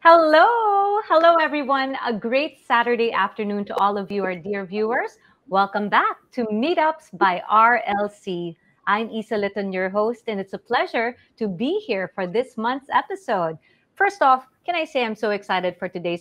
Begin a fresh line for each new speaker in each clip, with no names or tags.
Hello everyone. A great Saturday afternoon to all of you, our dear viewers. Welcome back to Meetups by RLC. I'm Isa Litton, your host, and it's a pleasure to be here for this month's episode. First off, can I say I'm so excited for today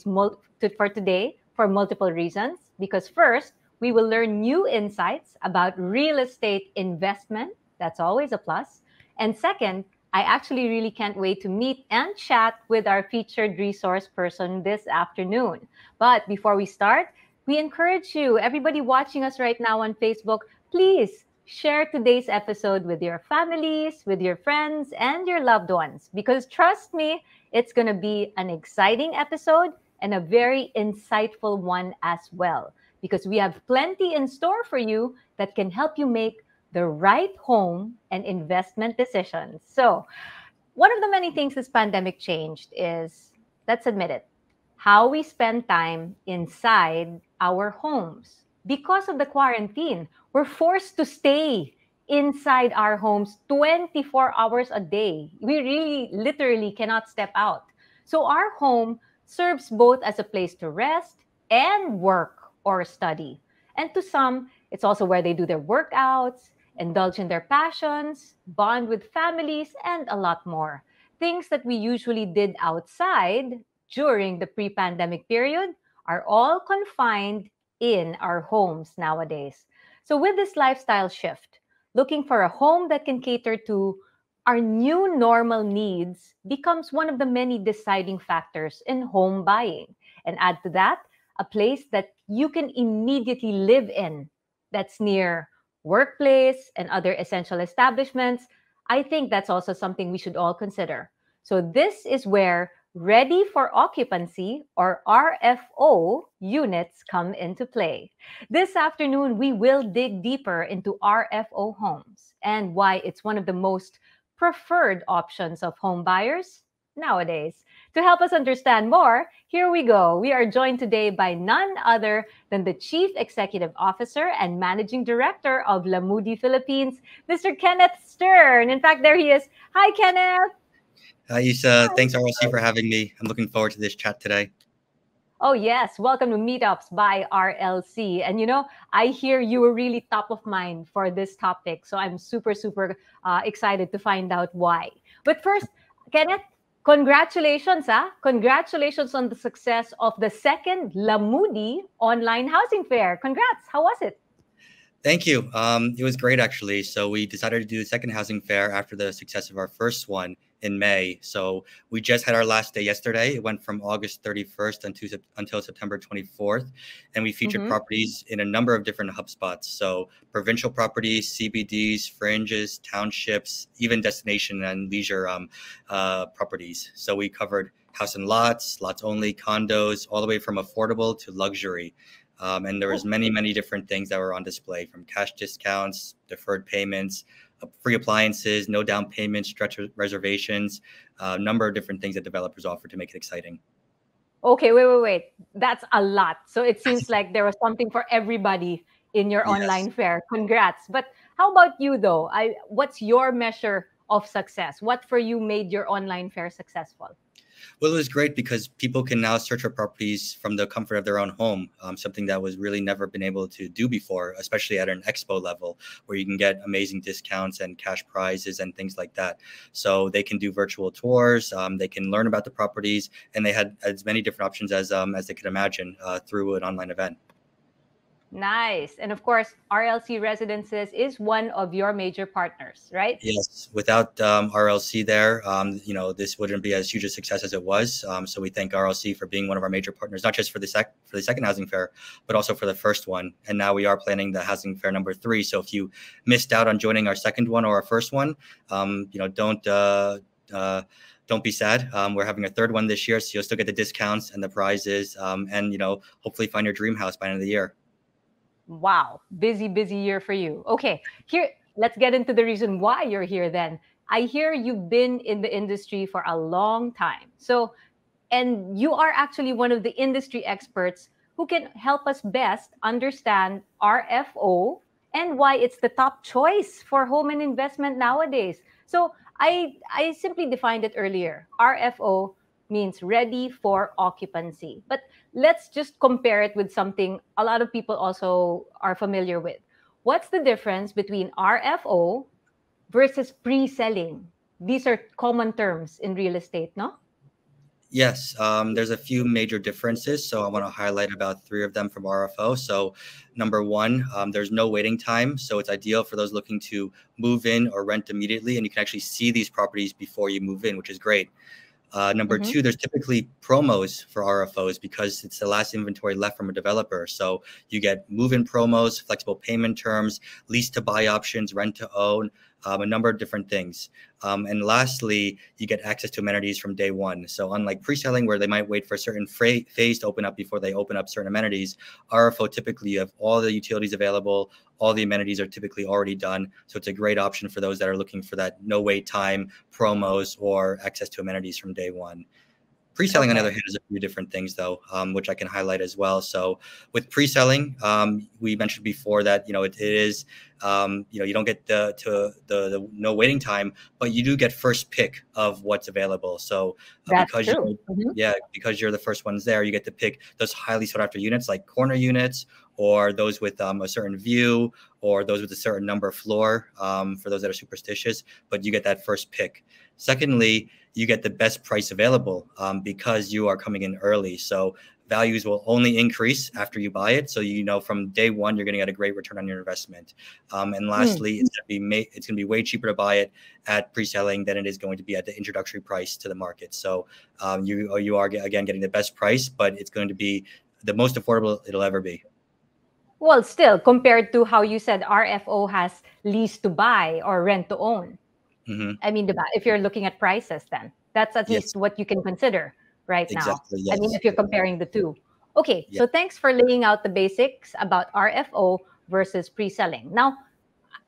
for multiple reasons? Because first, we will learn new insights about real estate investment. That's always a plus. And second, I actually really can't wait to meet and chat with our featured resource person this afternoon. But before we start, we encourage you, everybody watching us right now on Facebook, please share today's episode with your families, with your friends, and your loved ones. Because trust me, it's going to be an exciting episode and a very insightful one as well. Because we have plenty in store for you that can help you make the right home and investment decisions. So, one of the many things this pandemic changed is, let's admit it, how we spend time inside our homes. Because of the quarantine, we're forced to stay inside our homes 24 hours a day. We really literally cannot step out. So, our home serves both as a place to rest and work or study. And to some, it's also where they do their workouts, indulge in their passions, bond with families, and a lot more. Things that we usually did outside during the pre-pandemic period are all confined in our homes nowadays. So with this lifestyle shift, looking for a home that can cater to our new normal needs becomes one of the many deciding factors in home buying. And add to that, a place that you can immediately live in that's near workplace and other essential establishments. I think that's also something we should all consider. So this is where ready for occupancy or RFO units come into play. This afternoon, we will dig deeper into RFO homes and why it's one of the most preferred options of home buyers nowadays. To help us understand more, here we go. We are joined today by none other than the Chief Executive Officer and Managing Director of Lamudi Philippines, Mr. Kenneth Stern. In fact, there he is. Hi, Kenneth.
Hi, Isa. Thanks, RLC, for having me. I'm looking forward to this chat today.
Oh, yes. Welcome to Meetups by RLC. And I hear you were really top of mind for this topic. So I'm super excited to find out why. But first, Kenneth, congratulations, Congratulations on the success of the second Lamudi online housing fair. Congrats. How was it?
Thank you. It was great, actually. So we decided to do the second housing fair after the success of our first one in May. So we just had our last day yesterday. It went from August 31st until September 24th. And we featured properties in a number of different hub spots. So provincial properties, CBDs, fringes, townships, even destination and leisure properties. So we covered house and lots only, condos, all the way from affordable to luxury. And there was many different things that were on display, from cash discounts, deferred payments, free appliances, no down payments, stretch reservations, a number of different things that developers offer to make it exciting.
Okay, wait. That's a lot. So it seems like there was something for everybody in your online fair. Congrats. But how about you, though? What's your measure of success? What for you made your online fair successful?
Well, it was great because people can now search for properties from the comfort of their own home, something that was really never been able to do before, especially at an expo level, where you can get amazing discounts and cash prizes and things like that. So they can do virtual tours, they can learn about the properties, and they had as many different options as they could imagine through an online event.
Nice. And of course, RLC Residences is one of your major partners, right?
Yes. Without RLC there, this wouldn't be as huge a success as it was. So we thank RLC for being one of our major partners, not just for the second housing fair, but also for the first one. And now we are planning the housing fair number 3. So if you missed out on joining our second one or our first one, don't be sad. We're having a third one this year, so you'll still get the discounts and the prizes, and hopefully find your dream house by the end of the year.
Wow, busy year for you. Okay, here, let's get into the reason why you're here then. I hear you've been in the industry for a long time. And you are actually one of the industry experts who can help us best understand RFO and why it's the top choice for home and investment nowadays. So I simply defined it earlier. RFO, means ready for occupancy. But let's just compare it with something a lot of people also are familiar with. What's the difference between RFO versus pre-selling? These are common terms in real estate, no?
Yes, there's a few major differences. So I want to highlight about three of them from RFO. So number one, there's no waiting time. So it's ideal for those looking to move in or rent immediately. And you can actually see these properties before you move in, which is great. Number two, there's typically promos for RFOs because it's the last inventory left from a developer. So you get move-in promos, flexible payment terms, lease to buy options, rent to own, a number of different things. And lastly, you get access to amenities from day one. So unlike pre-selling where they might wait for a certain phase to open up before they open up certain amenities, RFO typically you have all the utilities available, all the amenities are typically already done. So it's a great option for those that are looking for that no wait time, promos, or access to amenities from day one. Pre-selling, on the other hand, is a few different things, though, which I can highlight as well. So with pre-selling, we mentioned before that, it is, you don't get the no waiting time, but you do get first pick of what's available. So
That's true.
because you're the first ones there, you get to pick those highly sought after units like corner units or those with a certain view or those with a certain number floor for those that are superstitious, but you get that first pick. Secondly, you get the best price available because you are coming in early. So values will only increase after you buy it. So from day one, you're going to get a great return on your investment. And lastly, it's going to be way cheaper to buy it at pre-selling than it is going to be at the introductory price to the market. So you are again getting the best price, but it's going to be the most affordable it'll ever be.
Well, still compared to how you said RFO has lease to buy or rent to own. I mean, if you're looking at prices, then that's at least what you can consider right now.
Yes.
I mean, if you're comparing the two. Okay, so thanks for laying out the basics about RFO versus pre-selling. Now,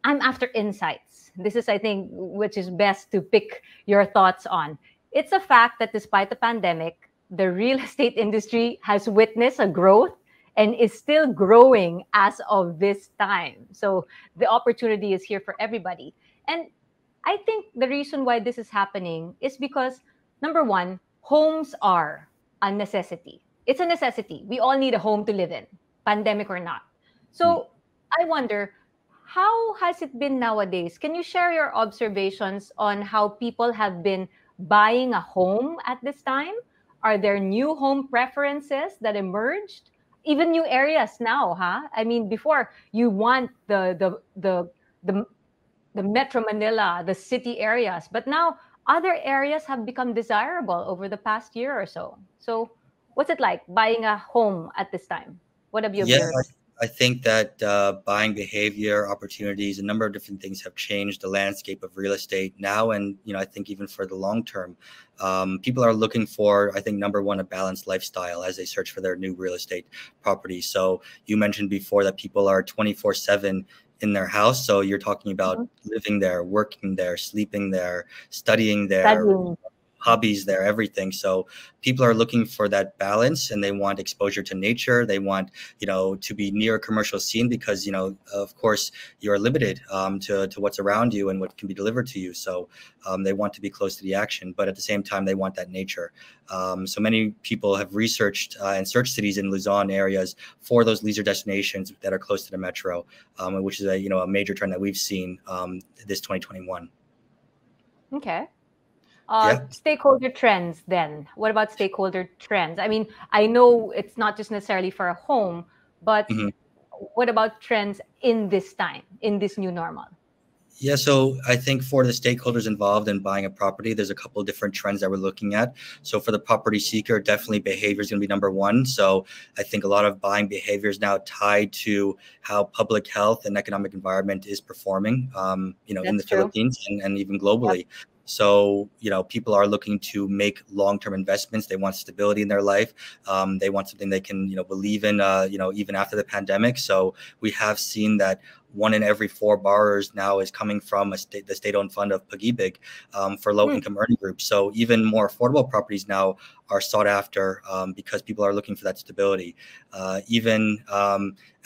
I'm after insights. This is, I think, which is best to pick your thoughts on. It's a fact that despite the pandemic, the real estate industry has witnessed a growth and is still growing as of this time. So the opportunity is here for everybody. And I think the reason why this is happening is because, number one, homes are a necessity. It's a necessity. We all need a home to live in, pandemic or not. So I wonder, how has it been nowadays? Can you share your observations on how people have been buying a home at this time? Are there new home preferences that emerged? Even new areas now, huh? I mean, before you want the Metro Manila, the city areas. But now other areas have become desirable over the past year or so. So what's it like buying a home at this time? What have you observed?
I think that buying behavior, opportunities, a number of different things have changed the landscape of real estate now. And, I think even for the long term, people are looking for, I think, number one, a balanced lifestyle as they search for their new real estate property. So you mentioned before that people are 24/7 in their house. So you're talking about living there, working there, sleeping there, studying there, hobbies there, everything. So people are looking for that balance and they want exposure to nature. They want, to be near a commercial scene because, of course, you're limited to what's around you and what can be delivered to you. So they want to be close to the action, but at the same time, they want that nature. So many people have researched and searched cities in Luzon areas for those leisure destinations that are close to the metro, which is a major trend that we've seen this 2021.
Okay. Stakeholder trends then. What about stakeholder trends? I mean, I know it's not just necessarily for a home, but what about trends in this time, in this new normal?
Yeah, so I think for the stakeholders involved in buying a property, there's a couple of different trends that we're looking at. So for the property seeker, definitely behavior is going to be number one. So I think a lot of buying behavior is now tied to how public health and economic environment is performing, in the Philippines and even globally. So, people are looking to make long-term investments. They want stability in their life. They want something they can, believe in, even after the pandemic. So we have seen that 1 in every 4 borrowers now is coming from the state-owned fund of Pag-ibig for low-income earning groups. So even more affordable properties now are sought after because people are looking for that stability. Even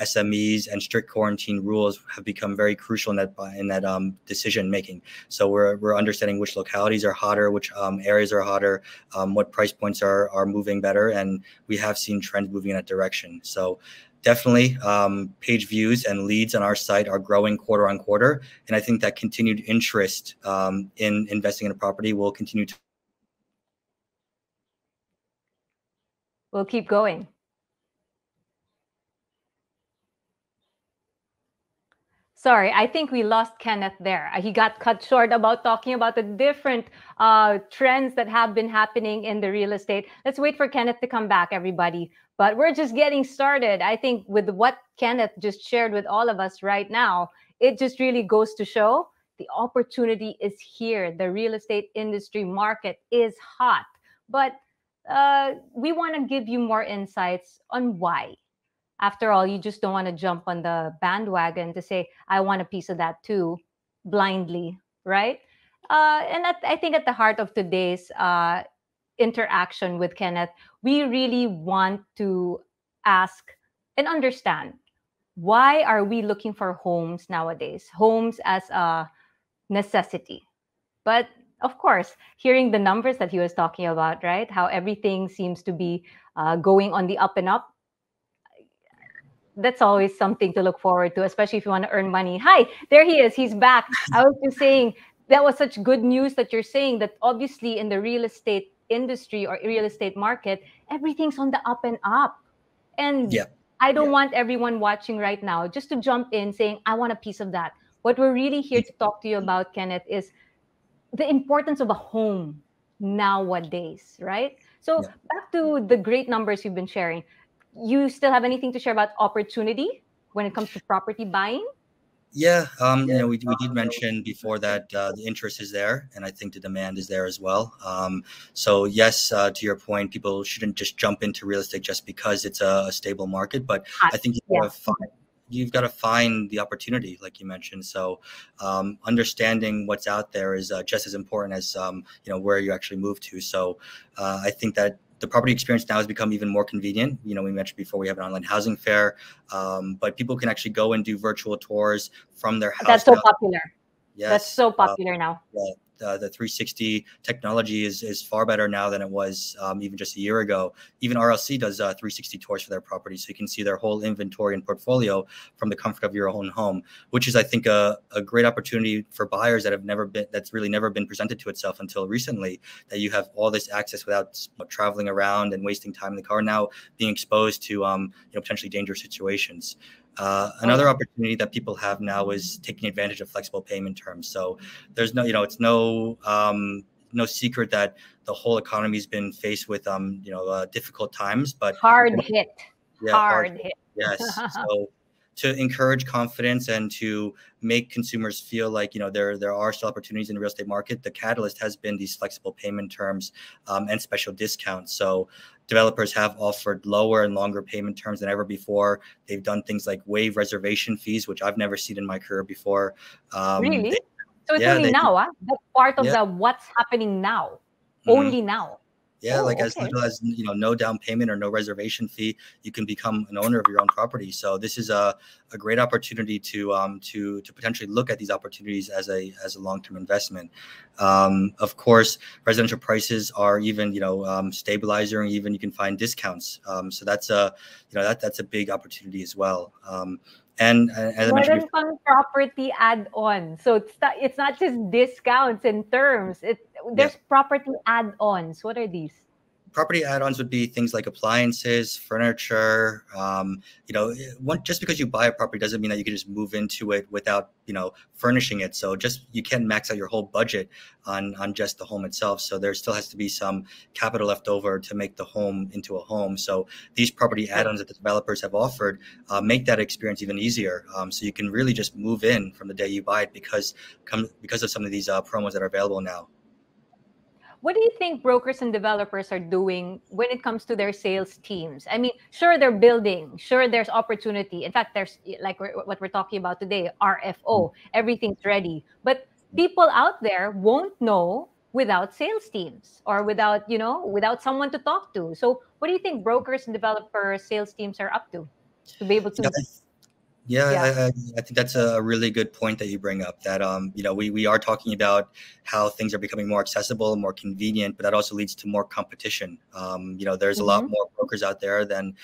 SMEs and strict quarantine rules have become very crucial in that decision making. So we're understanding which localities are hotter, which areas are hotter, what price points are moving better, and we have seen trends moving in that direction. So definitely page views and leads on our site are growing quarter on quarter, and I think that continued interest in investing in a property will continue to.
We'll keep going. Sorry, I think we lost Kenneth there. He got cut short about talking about the different trends that have been happening in the real estate. Let's wait for Kenneth to come back, everybody. But we're just getting started. I think with what Kenneth just shared with all of us right now, it just really goes to show the opportunity is here. The real estate industry market is hot. But we want to give you more insights on why. After all, you just don't want to jump on the bandwagon to say, I want a piece of that too, blindly, right? And I think at the heart of today's interaction with Kenneth, we really want to ask and understand, why are we looking for homes nowadays? Homes as a necessity. But of course, hearing the numbers that he was talking about, right? How everything seems to be going on the up and up. That's always something to look forward to, especially if you want to earn money. Hi, there he is. He's back. I was just saying, that was such good news that you're saying that obviously in the real estate industry or real estate market, everything's on the up and up. And I don't want everyone watching right now just to jump in saying, I want a piece of that. What we're really here to talk to you about, Kenneth, is the importance of a home nowadays, right? So back to the great numbers you've been sharing. You still have anything to share about opportunity when it comes to property buying?
Yeah, we did mention before that the interest is there, and I think the demand is there as well. So yes, to your point, people shouldn't just jump into real estate just because it's a stable market. But I think you've got to find the opportunity, like you mentioned. So understanding what's out there is just as important as where you actually move to. So I think that the property experience now has become even more convenient. We mentioned before we have an online housing fair, but people can actually go and do virtual tours from their house.
That's so popular.
Yes,
that's so popular now.
The 360 technology is far better now than it was even just a year ago. Even RLC does 360 tours for their property, so you can see their whole inventory and portfolio from the comfort of your own home, which is, I think, a great opportunity for buyers that's really never been presented to itself until recently. That you have all this access without traveling around and wasting time in the car. Now being exposed to potentially dangerous situations. Another opportunity that people have now is taking advantage of flexible payment terms. So there's it's no secret that the whole economy has been faced with difficult times, but
hard hit.
Yes. So to encourage confidence and to make consumers feel like there are still opportunities in the real estate market, the catalyst has been these flexible payment terms and special discounts. So developers have offered lower and longer payment terms than ever before. They've done things like waive reservation fees, which I've never seen in my career before.
Really? So it's only now, that's part of the what's happening now. Only now.
Yeah, as little as no down payment or no reservation fee, you can become an owner of your own property. So this is a great opportunity to potentially look at these opportunities as a long-term investment. Of course, residential prices are even stabilizing, and even you can find discounts. So that's that's a big opportunity as well. And as I mentioned,
property add-on. So it's not just discounts and terms. There's property add-ons. What are these?
Property add-ons would be things like appliances, furniture. Just because you buy a property doesn't mean that you can just move into it without furnishing it. So you can't max out your whole budget on just the home itself. So there still has to be some capital left over to make the home into a home. So these property add-ons that the developers have offered make that experience even easier. So you can really just move in from the day you buy it because of some of these promos that are available now.
what do you think brokers and developers are doing when it comes to their sales teams? I mean, sure, they're building, sure, there's opportunity. In fact, there's like what we're talking about today, RFO, everything's ready. But people out there won't know without sales teams or without, without someone to talk to. So what do you think brokers and developers, sales teams are up to be able
Yeah,
to,
yeah,
yeah.
I think that's a really good point that you bring up. That we are talking about how things are becoming more accessible, more convenient, but that also leads to more competition. There's a lot
Mm-hmm.
more brokers out there than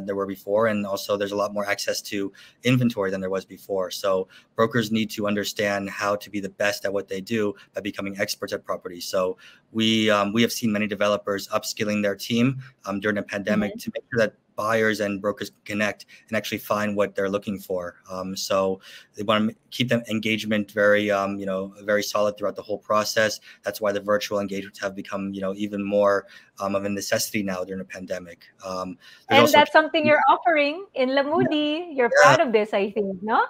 there were before, and also there's a lot more access to inventory than there was before. So brokers need to understand how to be the best at what they do by becoming experts at property. So we have seen many developers upskilling their team during the pandemic
Mm-hmm.
to make sure that buyers and brokers connect and actually find what they're looking for. So they want to keep them engagement very solid throughout the whole process. That's why the virtual engagements have become, even more of a necessity now during the pandemic. There's
And
also
that's something you're offering in Lamudi. You're
yeah,
proud of this, I think, no?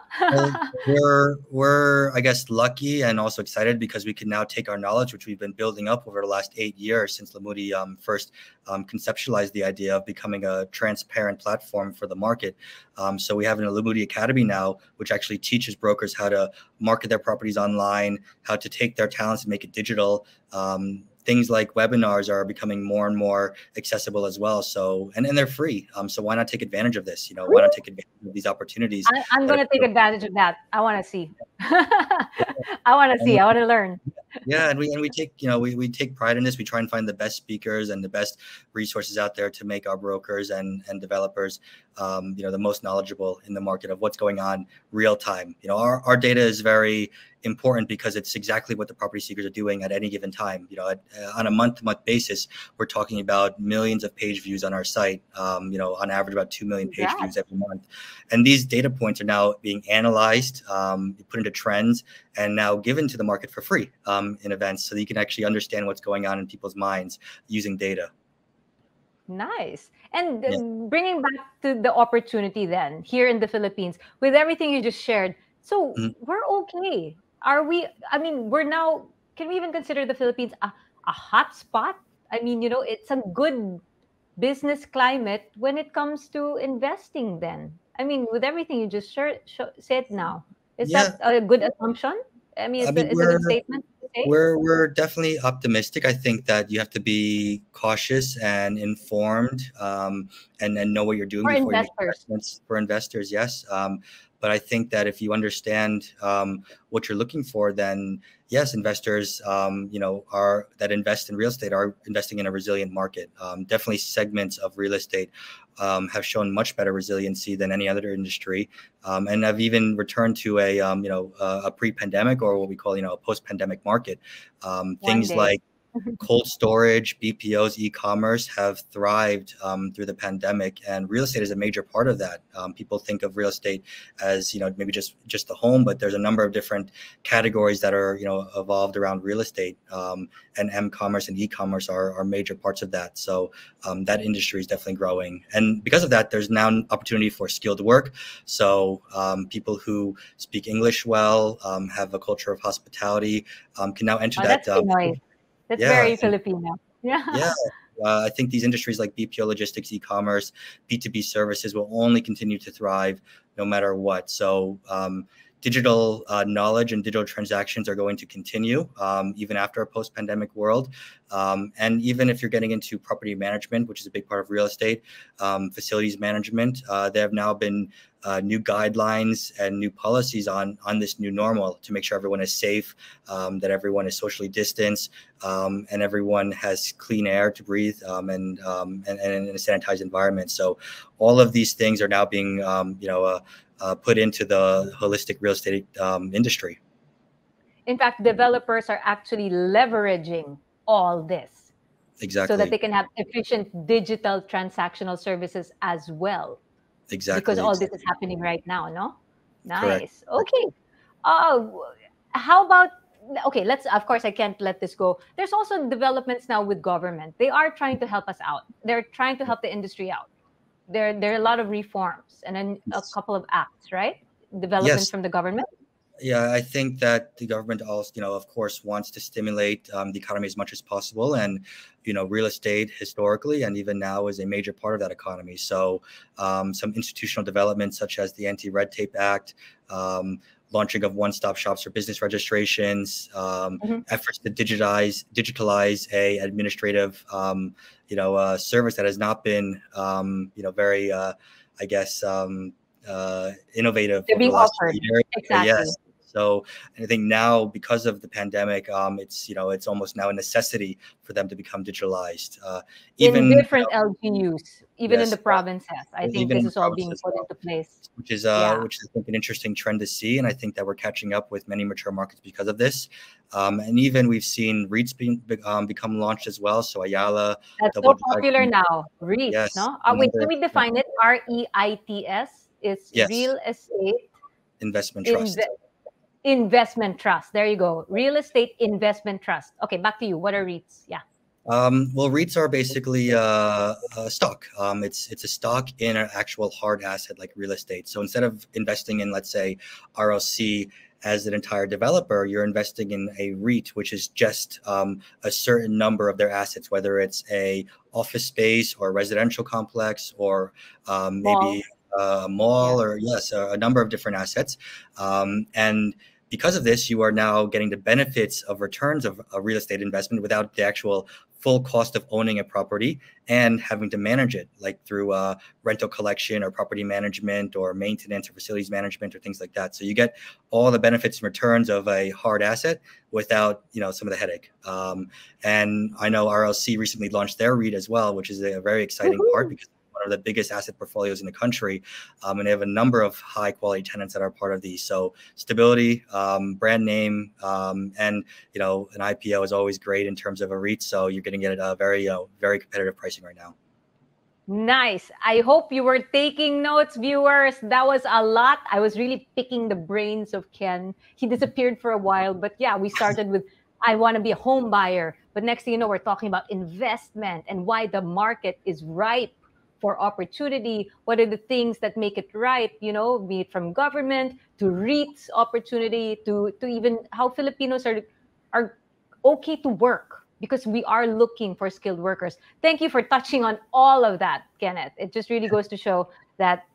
well, we're I guess lucky and also excited because we can now take our knowledge, which we've been building up over the last 8 years since Lamudi first conceptualized the idea of becoming a transparent platform for the market. So we have an Lamudi Academy now, which actually teaches brokers how to market their properties online, how to take their talents and make it digital. Things like webinars are becoming more and more accessible as well. So and they're free. So why not take advantage of this? Why not take advantage of these opportunities?
I'm
that
going to take
are-
advantage of that. I want to see. I want to see. I want to learn.
Yeah, and we take we take pride in this. We try and find the best speakers and the best resources out there to make our brokers and developers the most knowledgeable in the market of what's going on real time. Our data is very important because it's exactly what the property seekers are doing at any given time. On a month-to-month basis, we're talking about millions of page views on our site. On average, about 2 million page views every month, and these data points are now being analyzed, put into trends, and now given to the market for free in events, so that you can actually understand what's going on in people's minds using data.
Nice. And
Yeah.
bringing back to the opportunity then here in the Philippines, with everything you just shared, so
Mhm.
we're okay. Are we? I mean, we're now, can we even consider the Philippines a hot spot? I mean, it's a good business climate when it comes to investing then. I mean, with everything you just said now, is
Yeah,
that a good assumption? I mean,
I mean,
it's a good statement to say
we're definitely optimistic. I think that you have to be cautious and informed, and know what you're doing
for
before you make
investors.
investments for investors. Yes, but I think that if you understand what you're looking for, then yes, investors, are that invest in real estate are investing in a resilient market. Definitely, segments of real estate have shown much better resiliency than any other industry, and have even returned to a pre-pandemic, or what we call a post-pandemic market.
One
Things
day.
like cold storage, BPOs, e-commerce have thrived through the pandemic, and real estate is a major part of that. People think of real estate as maybe just the home, but there's a number of different categories that are evolved around real estate, and m-commerce and e-commerce are major parts of that. So that industry is definitely growing, and because of that, there's now an opportunity for skilled work. So people who speak English well, have a culture of hospitality, can now enter
Oh,
that.
that's Pinoy. That's
Yeah,
very Filipino.
yeah.
Yeah.
I think these industries like BPO logistics, e-commerce, B2B services will only continue to thrive no matter what. So digital knowledge and digital transactions are going to continue even after a post-pandemic world. And even if you're getting into property management, which is a big part of real estate, facilities management, there have now been new guidelines and new policies on this new normal to make sure everyone is safe, that everyone is socially distanced, and everyone has clean air to breathe, and in a sanitized environment. So all of these things are now being put into the holistic real estate industry.
In fact, developers are actually leveraging all this so that
Exactly.
they can have efficient digital transactional services as well, because
Exactly.
all this is
Exactly.
happening right now, no?
Correct.
Nice. Okay. Uh, how about, okay, let's, of course, I can't let this go. There's also developments now with government. They are trying to help us out. They're trying to help the industry out. There are a lot of reforms and then a
Yes.
couple of acts, right? Developments
Yes.
from the government.
Yeah, I think that the government also, of course, wants to stimulate the economy as much as possible, and real estate historically and even now is a major part of that economy. So, some institutional developments such as the Anti-Red Tape Act, launching of one-stop shops for business registrations,
Mhm.
efforts to digitalize a administrative, service that has not been, very, I guess. Innovative
They're
over the
being
last few
offered.
years.
Exactly.
Yes. So I think now, because of the pandemic, it's almost now a necessity for them to become digitalized.
In
Even
different LGUs, even in
yes,
the provinces. I think
even
this
in the
is all
provinces
being
as
put
well,
into place.
which is
Yeah.
I think an interesting trend to see, and I think that we're catching up with many mature markets because of this. And even we've seen REITs become launched as well. So Ayala,
That's
Double
so popular
Dragon,
now. REITs,
yes,
no?
a
Wait,
number
let
of
me
different,
define it. REITs is
yes,
real estate
investment
inve-
trust.
investment trust. There you go. Real estate investment trust. Okay, back to you. What are REITs? Yeah.
Well, REITs are basically a stock. It's a stock in an actual hard asset like real estate. So instead of investing in, let's say, RLC as an entire developer, you're investing in a REIT, which is just a certain number of their assets, whether it's a office space or a residential complex or maybe
Mall.
a
Yeah.
mall, or yes, a number of different assets. And because of this, you are now getting the benefits of returns of a real estate investment without the actual full cost of owning a property and having to manage it, like through rental collection or property management or maintenance or facilities management or things like that. So you get all the benefits and returns of a hard asset without some of the headache. And I know RLC recently launched their REIT as well, which is a very exciting part
Woohoo.
because one of the biggest asset portfolios in the country, and they have a number of high quality tenants that are part of these. So stability, brand name, and an IPO is always great in terms of a REIT. So you're getting it at a very competitive pricing right now.
Nice. I hope you were taking notes, viewers. That was a lot. I was really picking the brains of Ken. He disappeared for a while, but yeah, we started with I want to be a home buyer. But next thing you know, we're talking about investment and why the market is ripe for opportunity. What are the things that make it ripe, be it from government to REITs opportunity to even how Filipinos are okay to work because we are looking for skilled workers. Thank you for touching on all of that, Kenneth. It just really goes to show that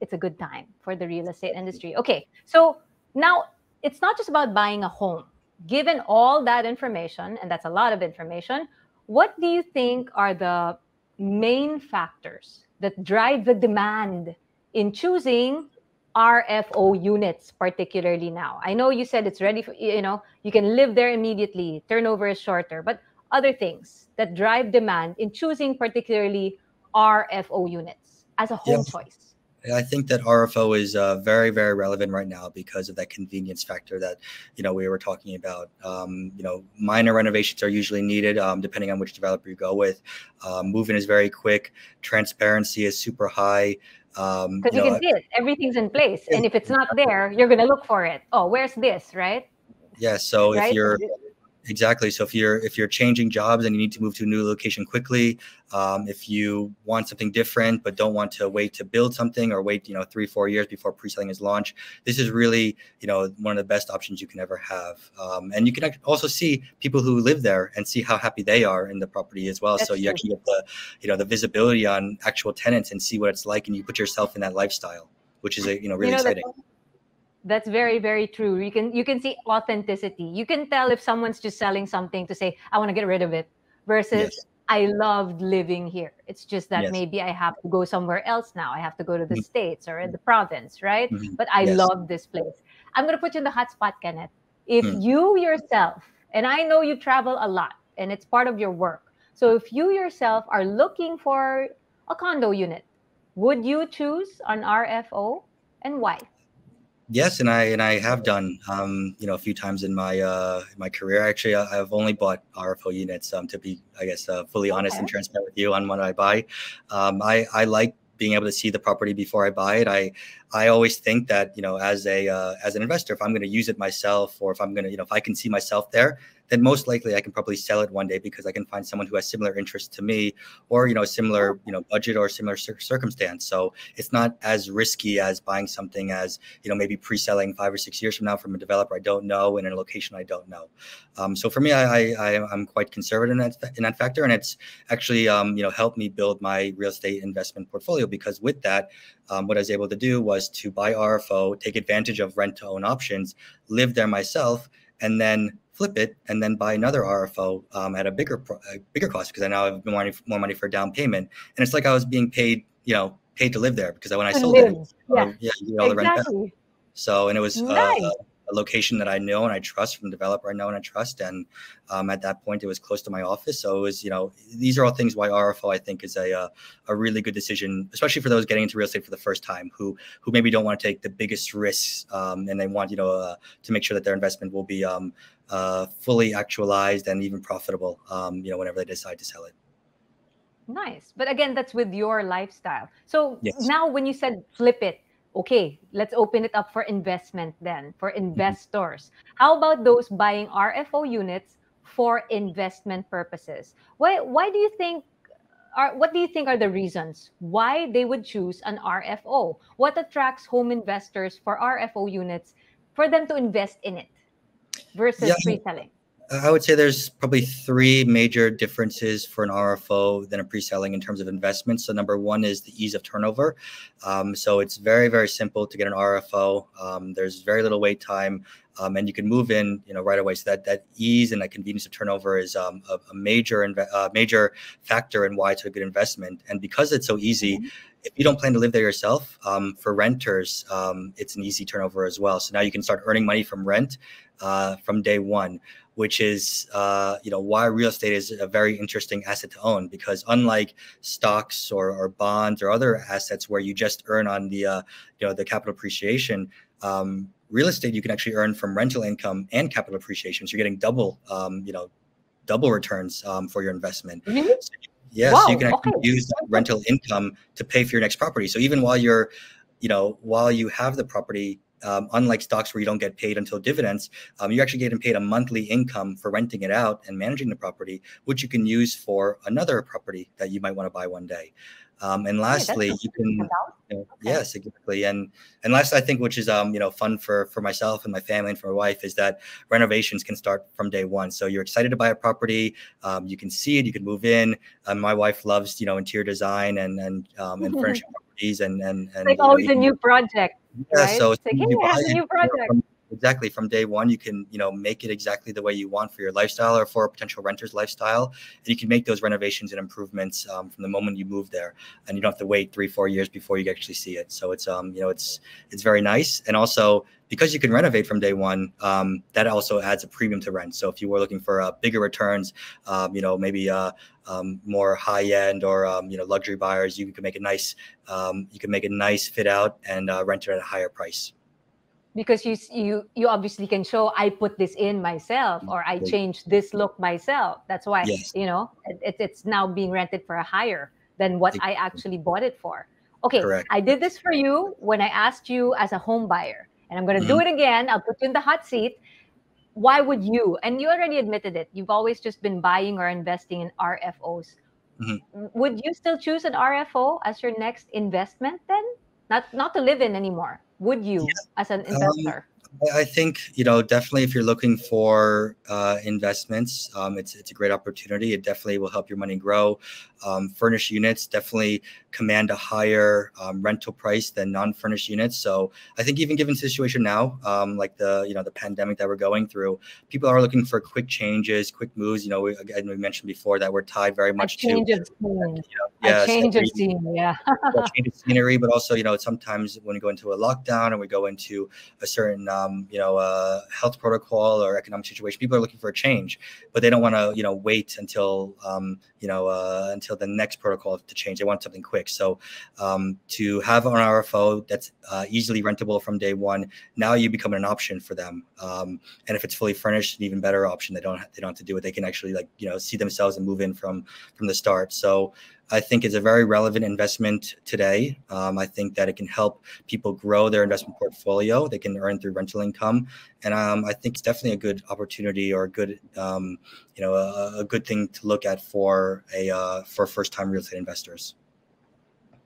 it's a good time for the real estate industry. Okay, so now it's not just about buying a home. Given all that information, and that's a lot of information, what do you think are the main factors that drive the demand in choosing RFO units, particularly now? I know you said it's ready for, you can live there immediately, turnover is shorter, but other things that drive demand in choosing particularly RFO units as a
Yeah,
home choice.
I think that RFO is very relevant right now because of that convenience factor that we were talking about. Minor renovations are usually needed depending on which developer you go with. Move-in is very quick. Transparency is super high.
Because you can see it, everything's in place.
Yeah,
And if it's not
exactly.
there, you're going to look for it. Oh, where's this, right?
Yeah. So if
Right?
you're Exactly. So if you're changing jobs and you need to move to a new location quickly, if you want something different but don't want to wait to build something or wait 3-4 years before pre-selling is launched, this is really one of the best options you can ever have. And you can also see people who live there and see how happy they are in the property as well. So
That's
you
true.
actually get the visibility on actual tenants and see what it's like, and you put yourself in that lifestyle, which is really
That
exciting.
that's very true. You can see authenticity. You can tell if someone's just selling something to say I want to get rid of it versus
Yes.
I loved living here. It's just that
Yes.
maybe I have to go somewhere else now. I have to go to the
Mhm.
states or in the province, right?
Mhm.
But I
Yes.
love this place. I'm going to put you in the hot spot, Kenneth. If
Mm.
you yourself, and I know you travel a lot and it's part of your work. So if you yourself are looking for a condo unit, would you choose an RFO and why?
Yes, and I have done a few times in my career. Actually, I've only bought RFO units to be, I guess, fully honest
Okay.
and transparent with you on what I buy. I like being able to see the property before I buy it. I always think that as an investor, if I'm going to use it myself, or if I'm going to if I can see myself there, then most likely I can probably sell it one day because I can find someone who has similar interests to me, or similar budget or similar circumstance. So it's not as risky as buying something as maybe pre-selling 5 or 6 years from now from a developer I don't know in a location I don't know. So for me, I'm quite conservative in that factor, and it's actually helped me build my real estate investment portfolio, because with that, what I was able to do was to buy RFO, take advantage of rent to own options, live there myself, and then flip it, and then buy another RFO at a bigger cost, because I now have more money for down payment, and it's like I was being paid to live there, because when I sold it, you get all the rent back. So, and it was a location that I know and I trust, from a developer I know and I trust. And at that point, it was close to my office. So it was, these are all things why RFO, I think, is a really good decision, especially for those getting into real estate for the first time, who maybe don't want to take the biggest risks, and they want, to make sure that their investment will be fully actualized and even profitable, whenever they decide to sell it.
Nice. But again, that's with your lifestyle. So now when you said flip it, okay, let's open it up for investment then, for investors. How about those buying RFO units for investment purposes? Why do you think, what do you think are the reasons why they would choose an RFO? What attracts home investors for RFO units for them to invest in it versus pre-selling?
I would say there's probably 3 major differences for an RFO than a pre-selling in terms of investment. So number one is the ease of turnover. So it's very, very simple to get an RFO. There's very little wait time, and you can move in, right away. So that ease and that convenience of turnover is a major factor in why it's a good investment. And because it's so easy, if you don't plan to live there yourself, for renters, it's an easy turnover as well. So now you can start earning money from rent from day one, which is, why real estate is a very interesting asset to own, because unlike stocks or bonds or other assets where you just earn on the capital appreciation, real estate, you can actually earn from rental income and capital appreciation. So you're getting double returns for your investment.
Really?
So you can actually use that rental income to pay for your next property. So even while you have the property, unlike stocks where you don't get paid until dividends, you're actually getting paid a monthly income for renting it out and managing the property, which you can use for another property that you might want to buy one day. And lastly, you can, yes, exactly. And last, I think, which is, fun for myself and my family and for my wife, is that renovations can start from day one. So you're excited to buy a property, you can see it, you can move in. My wife loves, interior design and furnishing properties and
like always a new project.
Yeah,
right?
so
it's like, hey, I have a new project.
Exactly. From day one, you can, make it exactly the way you want for your lifestyle or for a potential renter's lifestyle. And you can make those renovations and improvements from the moment you move there. And you don't have to wait 3-4 years before you actually see it. So it's, it's very nice. And also, because you can renovate from day one, that also adds a premium to rent. So if you were looking for bigger returns, maybe more high end or luxury buyers, you can make a nice fit out and rent it at a higher price.
Because you obviously can show, I put this in myself, or I changed this look myself. That's why it's now being rented for a higher than what I actually bought it for. Okay, correct. I did this for you when I asked you as a home buyer, and I'm going to do it again. I'll put you in the hot seat. Why would you? And you already admitted it. You've always just been buying or investing in RFOs. Would you still choose an RFO as your next investment then? Not to live in anymore. Would you, as an investor?
I think, definitely if you're looking for investments, it's a great opportunity. It definitely will help your money grow. Furnished units definitely command a higher rental price than non-furnished units. So I think even given the situation now, like the pandemic that we're going through, people are looking for quick changes, quick moves. We mentioned before that we're tied very much to
a change of scene,
change of scenery, but also, sometimes when we go into a lockdown and we go into a certain health protocol or economic situation, people are looking for a change, but they don't want to wait until until the next protocol to change. They want something quick. So to have an RFO that's easily rentable from day one, now you become an option for them. And if it's fully furnished, an even better option. They don't have to do it. They can actually see themselves and move in from the start. So I think is a very relevant investment today. I think that it can help people grow their investment portfolio. They can earn through rental income. And I think it's definitely a good opportunity or a good, a good thing to look at for first-time real estate investors.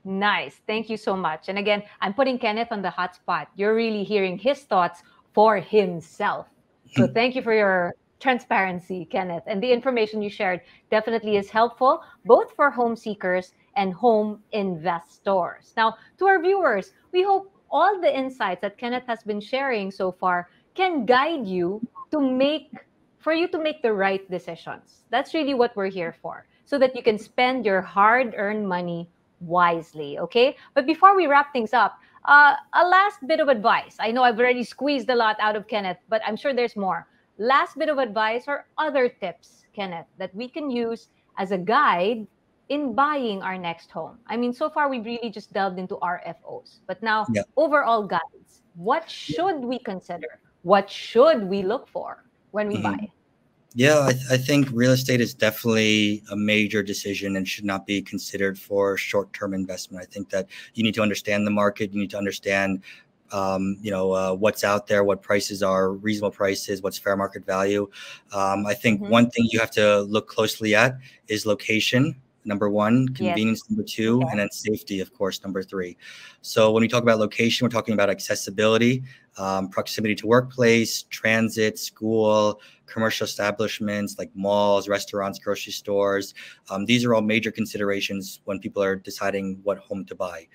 Nice. Thank you so much. And again, I'm putting Kenneth on the hot spot. You're really hearing his thoughts for himself. So thank you for your transparency, Kenneth. And the information you shared definitely is helpful, both for home seekers and home investors. Now, to our viewers, we hope all the insights that Kenneth has been sharing so far can guide you for you to make the right decisions. That's really what we're here for, so that you can spend your hard-earned money wisely, okay? But before we wrap things up, a last bit of advice. I know I've already squeezed a lot out of Kenneth, but I'm sure there's more. Last bit of advice or other tips, Kenneth, that we can use as a guide in buying our next home. I mean, so far we've really just delved into RFOs, but now overall guides. What should we consider? What should we look for when we buy?
Yeah, I think real estate is definitely a major decision and should not be considered for short-term investment. I think that you need to understand the market. You need to understand, what's out there, what prices are reasonable prices, what's fair market value. I think one thing you have to look closely at is location. Number one, convenience, number two, and then safety, of course, number three. So when we talk about location, we're talking about accessibility, proximity to workplace, transit, school, commercial establishments like malls, restaurants, grocery stores. These are all major considerations when people are deciding what home to buy,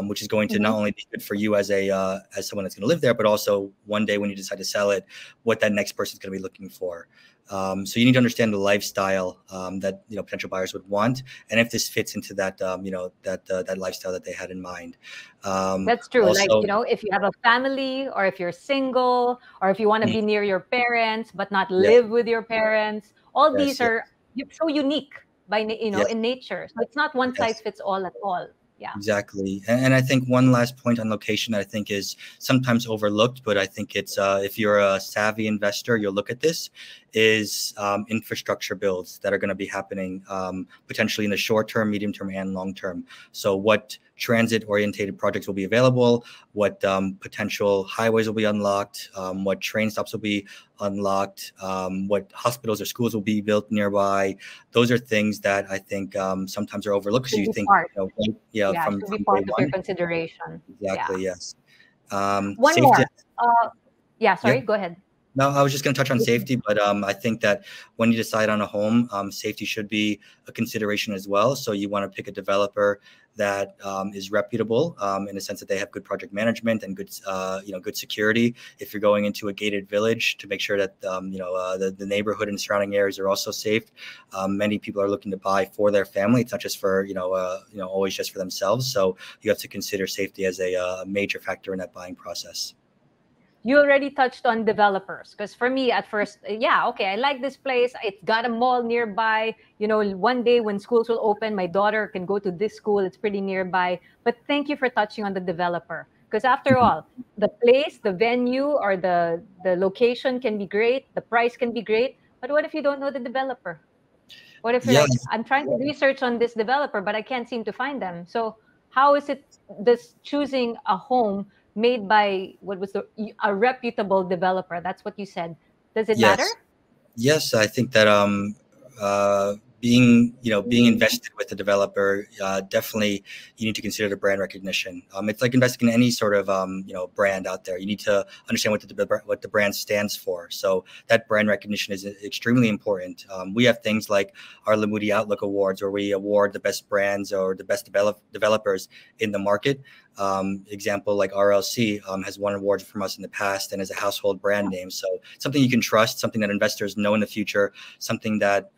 which is going to not only be good for you as someone that's going to live there, but also one day when you decide to sell it, what that next person is going to be looking for. So you need to understand the lifestyle that potential buyers would want, and if this fits into that that lifestyle that they had in mind.
That's true. Also, like if you have a family, or if you're single, or if you want to be near your parents but not live with your parents, all these are so unique by in nature. So it's not one size fits all at all. Yeah,
exactly. And I think one last point on location that I think is sometimes overlooked, but I think it's if you're a savvy investor, you'll look at this, is infrastructure builds that are going to be happening potentially in the short term, medium term, and long term. So what transit orientated projects will be available, what potential highways will be unlocked, what train stops will be unlocked, what hospitals or schools will be built nearby. Those are things that I think sometimes are overlooked because you think,
from be part of your consideration.
Exactly. Yes.
One more. Go ahead.
No, I was just going to touch on safety, but I think that when you decide on a home, safety should be a consideration as well. So you want to pick a developer that is reputable in the sense that they have good project management and good, good security. If you're going into a gated village, to make sure that the neighborhood and surrounding areas are also safe. Many people are looking to buy for their family. It's not just for always just for themselves. So you have to consider safety as a major factor in that buying process.
You already touched on developers, because for me at first, I like this place. It's got a mall nearby. One day when schools will open, my daughter can go to this school. It's pretty nearby. But thank you for touching on the developer, because after all, the place, the venue, or the location can be great. The price can be great. But what if you don't know the developer? What if you're like, I'm trying to research on this developer, but I can't seem to find them? So how is it this choosing a home made by a reputable developer? That's what you said. Does it matter?
Yes, I think that being invested with the developer, definitely you need to consider the brand recognition. It's like investing in any sort of brand out there. You need to understand what the brand stands for. So that brand recognition is extremely important. We have things like our Lamudi Outlook Awards, where we award the best brands or the best developers in the market. Example like RLC has won awards from us in the past and is a household brand name. So something you can trust, something that investors know in the future, something that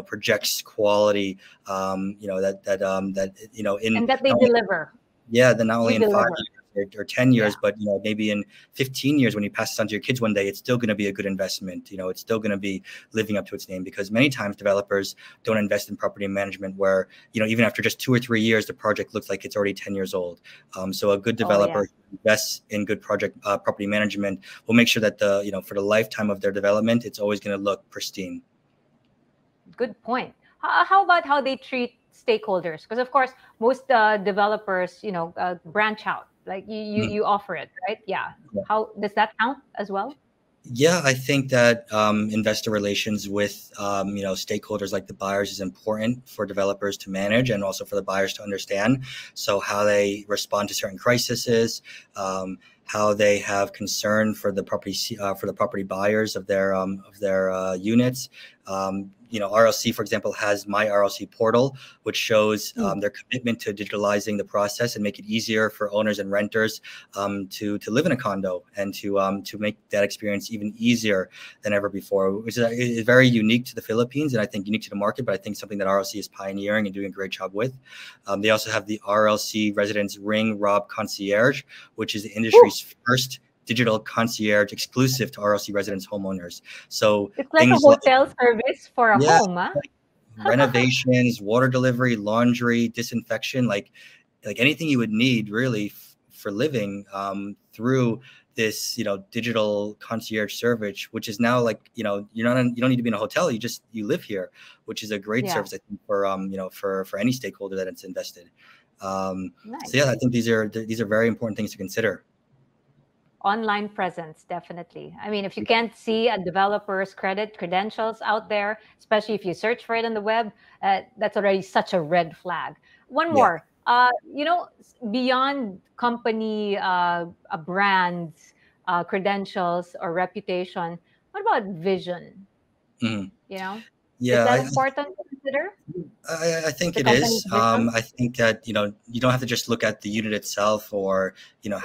projects quality, and
that they deliver.
Yeah, then not only in 5 years or 10 years, but maybe in 15 years when you pass this on to your kids one day, it's still going to be a good investment. It's still going to be living up to its name, because many times developers don't invest in property management where, even after just 2 or 3 years, the project looks like it's already 10 years old. So a good developer who invests in good property management will make sure that for the lifetime of their development, it's always going to look pristine.
Good point. How about how they treat stakeholders? Because of course, most developers, branch out. Like you offer it, right? Yeah.
Yeah.
How does that count as well?
Yeah, I think that investor relations with stakeholders like the buyers is important for developers to manage and also for the buyers to understand. So how they respond to certain crises, how they have concern for the property buyers of their units. RLC, for example, has My RLC portal, which shows their commitment to digitalizing the process and make it easier for owners and renters to live in a condo and to make that experience even easier than ever before, which is very unique to the Philippines and I think unique to the market, but I think something that RLC is pioneering and doing a great job with. They also have the RLC Residence Ring Rob Concierge, which is the industry's first digital concierge exclusive to RLC residence homeowners. So
It's like a
things like
hotel service for a home, huh?
like renovations, water delivery, laundry, disinfection, like anything you would need really for living through this digital concierge service, which is now like you don't need to be in a hotel, you live here, which is a great service I think for any stakeholder that it's invested.
Nice.
So yeah, I think these are very important things to consider.
Online presence, definitely. I mean, if you can't see a developer's credentials out there, especially if you search for it on the web, that's already such a red flag. One more, beyond company, a brand's credentials or reputation, what about vision?
Mhm.
Is that
Yeah,
important to consider?
I think
The
it
company's
is.
vision?
I think that you don't have to just look at the unit itself or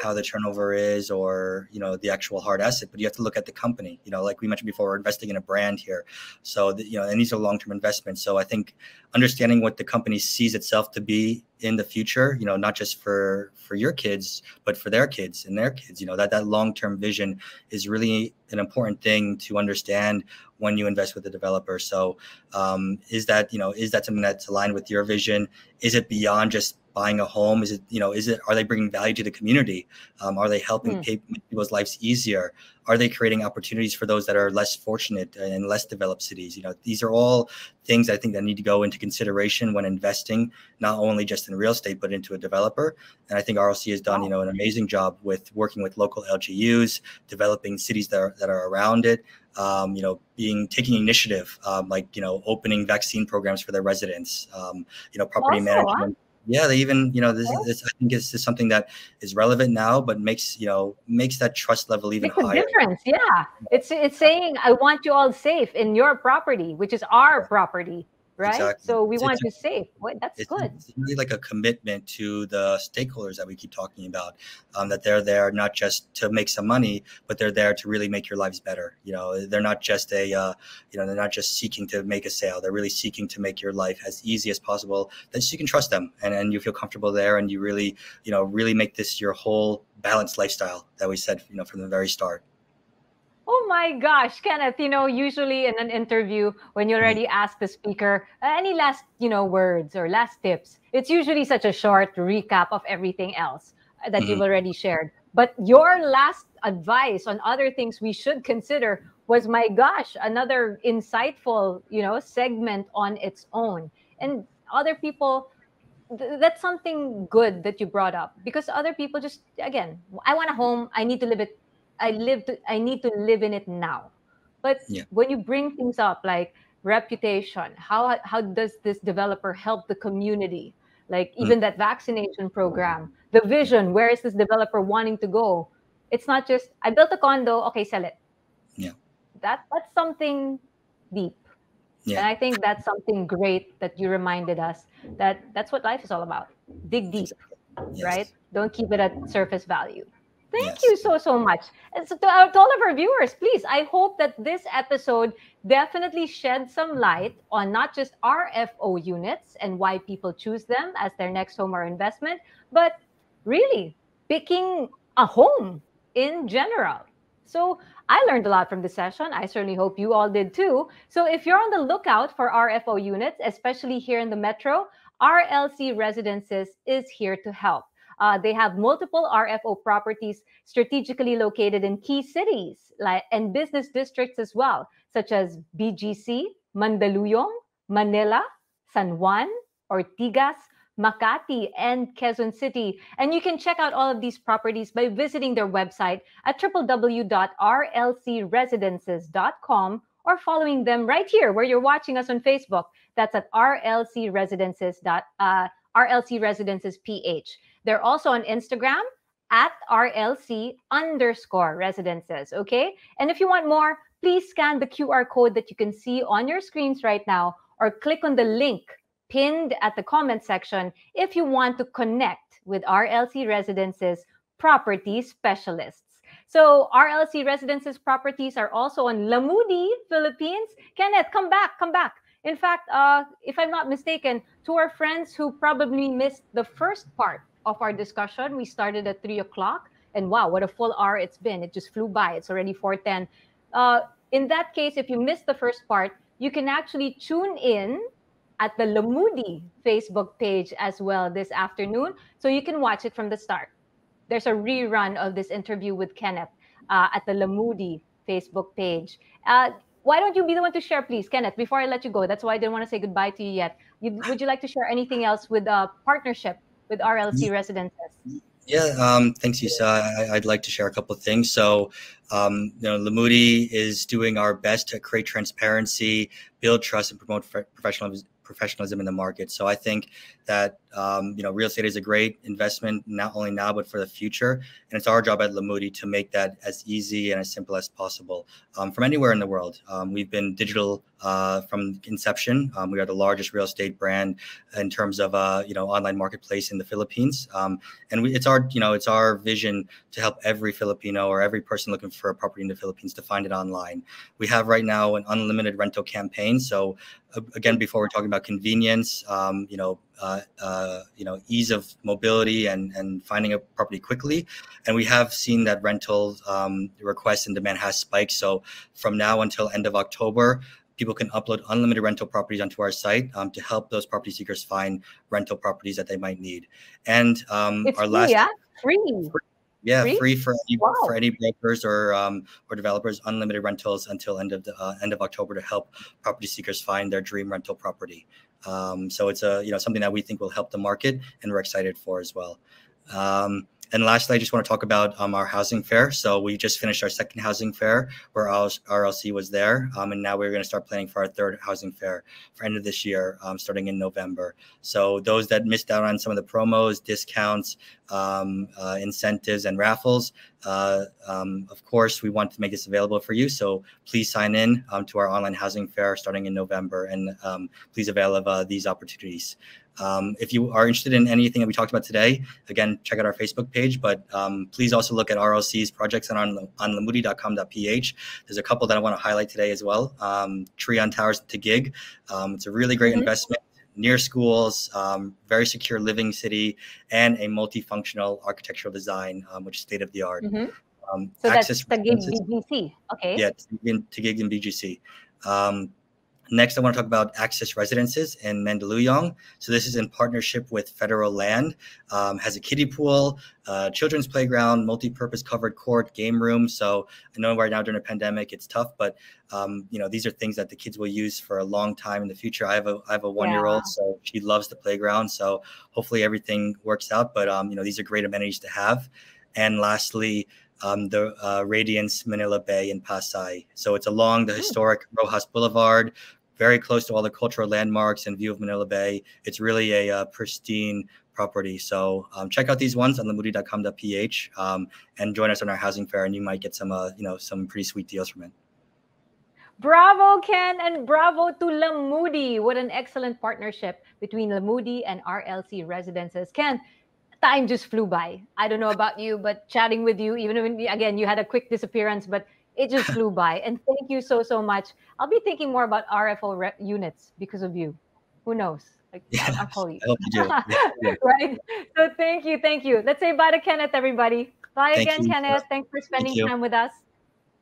how the turnover is or the actual hard asset, but you have to look at the company. Like we mentioned before, we're investing in a brand here, so and these are long-term investments. So I think understanding what the company sees itself to be in the future, not just for your kids, but for their kids and their kids, that long-term vision is really an important thing to understand when you invest with a developer. So is that something that's aligned with your vision? Is it beyond just buying a home? Are they bringing value to the community? Are they helping make people's lives easier? Are they creating opportunities for those that are less fortunate in less developed cities? These are all things I think that need to go into consideration when investing, not only just in real estate, but into a developer. And I think RLC has done, an amazing job with working with local LGUs, developing cities that are around it, taking initiative, opening vaccine programs for their residents, property management. Yeah, they even, this I think is something that is relevant now, but makes that trust level even
Makes a
higher.
difference. Yeah. It's saying, I want you all safe in your property, which is our property, right?
Exactly.
So we want you safe. That's good.
It's really like a commitment to the stakeholders that we keep talking about, that they're there not just to make some money, but they're there to really make your lives better. They're not just they're not just seeking to make a sale. They're really seeking to make your life as easy as possible, that you can trust them and you feel comfortable there, and you really, really make this your whole balanced lifestyle that we said, from the very start.
Oh my gosh, Kenneth, usually in an interview, when you already ask the speaker, any last, words or last tips, it's usually such a short recap of everything else that you've already shared. But your last advice on other things we should consider was, my gosh, another insightful, segment on its own. And other people, that's something good that you brought up, because other people just, again, I want a home, I need to live it, I need to live in it now. But when you bring things up like reputation, how does this developer help the community, like even that vaccination program, the vision, where is this developer wanting to go? It's not just, I built a condo, okay, sell it. That's something deep. And I think that's something great that you reminded us, that that's what life is all about. Dig deep, right? Don't keep it at surface value. Thank you so much. And so to all of our viewers, please, I hope that this episode definitely shed some light on not just RFO units and why people choose them as their next home or investment, but really picking a home in general. So I learned a lot from this session. I certainly hope you all did too. So if you're on the lookout for RFO units, especially here in the Metro, RLC Residences is here to help. They have multiple RFO properties strategically located in key cities and business districts as well, such as BGC, Mandaluyong, Manila, San Juan, Ortigas, Makati, and Quezon City. And you can check out all of these properties by visiting their website at www.rlcresidences.com or following them right here where you're watching us on Facebook. That's at RLC Residences PH. They're also on Instagram at RLC_residences. Okay. And if you want more, please scan the QR code that you can see on your screens right now or click on the link pinned at the comment section if you want to connect with RLC Residences property specialists. So RLC Residences properties are also on Lamudi, Philippines. Kenneth, come back, come back. In fact, if I'm not mistaken, to our friends who probably missed the first part of our discussion, we started at 3 o'clock. And wow, what a full hour it's been. It just flew by. It's already 4:10. In that case, if you missed the first part, you can actually tune in at the Lamudi Facebook page as well this afternoon. So you can watch it from the start. There's a rerun of this interview with Kenneth at the Lamudi Facebook page. Why don't you be the one to share, please, Kenneth, before I let you go? That's why I didn't want to say goodbye to you yet. Would you like to share anything else with partnership with RLC Residences?
Yeah, thanks, Isa. I'd like to share a couple of things. So, Lamudi is doing our best to create transparency, build trust, and promote professionalism in the market. So I think that real estate is a great investment, not only now but for the future, and it's our job at Lamudi to make that as easy and as simple as possible from anywhere in the world. We've been digital from inception. We are the largest real estate brand in terms of online marketplace in the Philippines, and it's our vision to help every Filipino or every person looking for a property in the Philippines to find it online. We have right now an unlimited rental campaign. So again, before we're talking about convenience, ease of mobility and finding a property quickly. And we have seen that rental requests and demand has spiked. So from now until end of October, people can upload unlimited rental properties onto our site to help those property seekers find rental properties that they might need. And
it's
our
free,
last
free.
Yeah,
Free
for
wow.
any brokers or developers, unlimited rentals until end of October to help property seekers find their dream rental property. So it's something that we think will help the market, and we're excited for as well. And lastly, I just want to talk about our housing fair. So we just finished our second housing fair where RLC was there. And now we're going to start planning for our third housing fair for end of this year, starting in November. So those that missed out on some of the promos, discounts, incentives, and raffles, of course, we want to make this available for you. So please sign in to our online housing fair starting in November, and please avail of these opportunities. If you are interested in anything that we talked about today, again, check out our Facebook page, but please also look at RLC's projects on lamudi.com.ph. There's a couple that I want to highlight today as well. Trion Towers to Gig. It's a really great investment near schools, very secure living city, and a multifunctional architectural design, which is state-of-the-art.
So that's the Gig BGC. Okay.
Yeah, to Gig and BGC. Next, I want to talk about Access Residences in Mandaluyong. So this is in partnership with Federal Land. Has a kiddie pool, children's playground, multi-purpose covered court, game room. So I know right now during the pandemic it's tough, but these are things that the kids will use for a long time in the future. I have a 1-year-old, so she loves the playground. So hopefully everything works out. But these are great amenities to have. And lastly, the Radiance Manila Bay in Pasay. So it's along the historic Rojas Boulevard, very close to all the cultural landmarks and view of Manila Bay. It's really a pristine property. So check out these ones on lamudi.com.ph and join us on our housing fair, and you might get some pretty sweet deals from it.
Bravo, Ken, and bravo to Lamudi. What an excellent partnership between Lamudi and RLC Residences. Ken, time just flew by. I don't know about you, but chatting with you, even when, again, you had a quick disappearance, but it just flew by. And thank you so, so much. I'll be thinking more about RFO units because of you. Who knows? I'll call you.
I hope you do. Yeah.
Right? So thank you. Thank you. Let's say bye to Kenneth, everybody. Bye again, Kenneth. Thanks for spending time with us.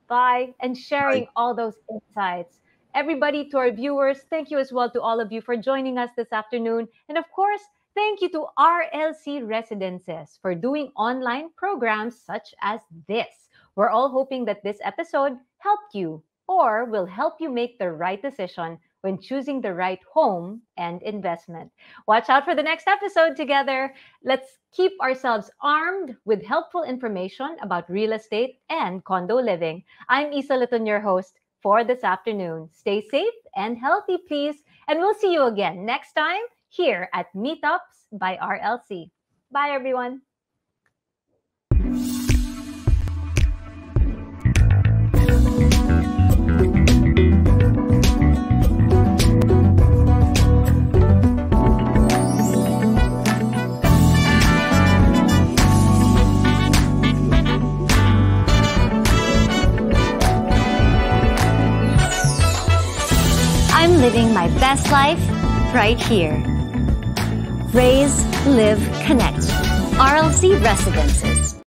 Bye. And sharing all those insights. Everybody, to our viewers, thank you as well to all of you for joining us this afternoon. And of course, thank you to RLC Residences for doing online programs such as this. We're all hoping that this episode helped you or will help you make the right decision when choosing the right home and investment. Watch out for the next episode together. Let's keep ourselves armed with helpful information about real estate and condo living. I'm Isa Litton, your host for this afternoon. Stay safe and healthy, please. And we'll see you again next time here at Meetups by RLC. Bye, everyone.
I'm living my best life right here. Raise, Live, Connect. RLC Residences.